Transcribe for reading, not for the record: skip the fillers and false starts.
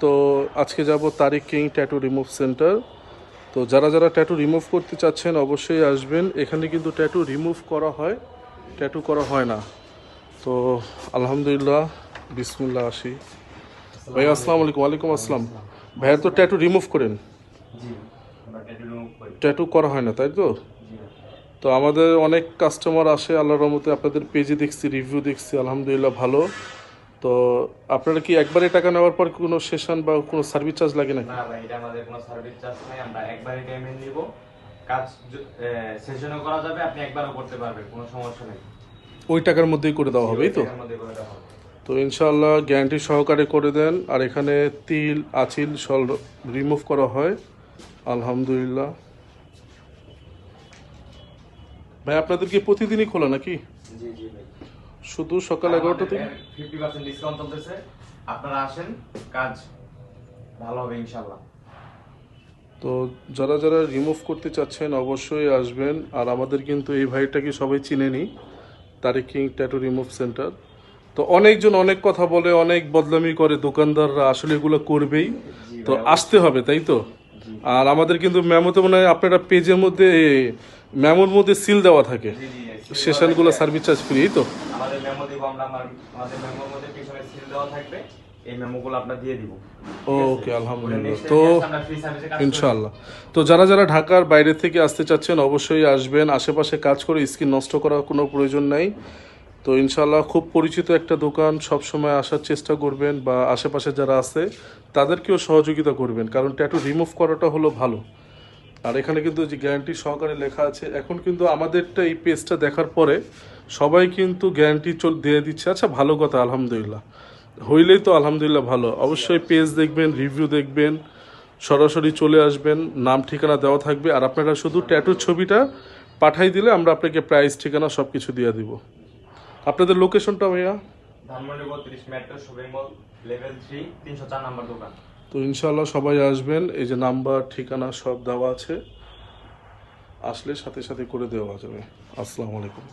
তো আজকে যাব তারিক কিং ট্যাটু রিমুভ সেন্টার। তো যারা যারা ট্যাটু রিমুভ করতে চাচ্ছেন অবশ্যই আসবেন। এখানে কিন্তু ট্যাটু রিমুভ করা হয়, ট্যাটু করা হয় না। তো আলহামদুলিল্লাহ, বিসমিল্লাহ আসি। ভাই আসসালামু আলাইকুম। ওয়ালাইকুম আসসালাম। ভাইয়া তো ট্যাটু রিমুভ করেন? ট্যাটু করা হয় না তাই তো? তো আমাদের অনেক কাস্টমার আসে আল্লাহর রহমতে, আপনাদের পেজে দেখছি, রিভিউ দেখছি, আলহামদুলিল্লাহ ভালো। তো আপনারা কি একবারে টাকা নেওয়ার পর কোনো সেশন বা কোনো সার্ভিস চার্জ লাগে নাকি? না ভাই, এটা আমাদের কোনো সার্ভিস চার্জ নাই। আমরা একবারই পেমেন্ট নিব। কাজ সেশনও করা যাবে, আপনি একবারও করতে পারবেন, কোনো সমস্যা নেই। ওই টাকার মধ্যেই করে দেওয়া হবে, এই তো? টাকার মধ্যে করে দেওয়া হবে। তো ইনশাআল্লাহ গ্যারান্টি সহকারে করে দেন। আর এখানে তিল আঁচিল সব রিমুভ করা হয় আলহামদুলিল্লাহ। ভাই আপনাদের কি প্রতিদিনই খোলা নাকি? জি জি ভাই, শুধু সকাল 11টা থেকে? 50% ডিসকাউন্ট চলতেছে, আপনারা আসেন, কাজ ভালো হবে ইনশাআল্লাহ। তো যারা যারা রিমুভ করতে চাচ্ছেন অবশ্যই আসবেন। আর আমাদের কিন্তু এই ভাইটাকে সবাই চিনেনি, তারিক কিং ট্যাটু রিমুভ সেন্টার। তো অনেকজন অনেক কথা বলে, অনেক বদনামি করে দোকানদাররা, আসলে এগুলো করবেই। তো আসতে হবে তাই তো? আর আমাদের কিন্তু মেমোতে মনে হয় আপনারা পেজের মধ্যে, মেমোর মধ্যে সিল দেওয়া থাকে, সেশনগুলো সার্ভিস চার্জ ফ্রি, তো? আমাদের মেমো দিব আমরা, আমাদের মেমোর মধ্যে পিছনে সিল দেওয়া থাকবে, এই মেমোগুলো আমরা দিয়ে দিব। ওকে, আলহামদুলিল্লাহ। তো ইনশাআল্লাহ, তো যারা যারা ঢাকার বাইরে থেকে আসতে চাচ্ছেন অবশ্যই আসবেন। আশেপাশে কাজ করে স্কিন নষ্ট করার কোনো প্রয়োজন নাই। তো ইনশাআল্লাহ খুব পরিচিত একটা দোকান, সব সময় আসার চেষ্টা করবেন, বা আশেপাশে যারা আছে তাদেরকেও সহযোগিতা করবেন, কারণ ট্যাটু রিমুভ করাটা হলো ভালো। আর এখানে কিন্তু যে গ্যারান্টি সহকারে লেখা আছে, এখন কিন্তু আমাদেরটা এই পেজটা দেখার পরে সবাই কিন্তু গ্যারান্টি দিয়ে দিচ্ছে। আচ্ছা, ভালো কথা, আলহামদুলিল্লাহ। হইলেই তো আলহামদুলিল্লাহ ভালো। অবশ্যই পেজ দেখবেন, রিভিউ দেখবেন, সরাসরি চলে আসবেন, নাম ঠিকানা দেওয়া থাকবে। আর আপনারা শুধু ট্যাটুর ছবিটা পাঠাই দিলে আমরা আপনাকে প্রাইস, ঠিকানা সব কিছু দিয়ে দিব। আপনাদের লোকেশনটা ভাইয়া? Dhanmondi 32 metro shopping mall, level 3, 304 number দোকান। তো ইনশাআল্লাহ সবাই আসবেন। এই যে নাম্বার ঠিকানা সব দেওয়া আছে, আসলে সাথে সাথে করে দেওয়া যাবে। আসসালামু আলাইকুম।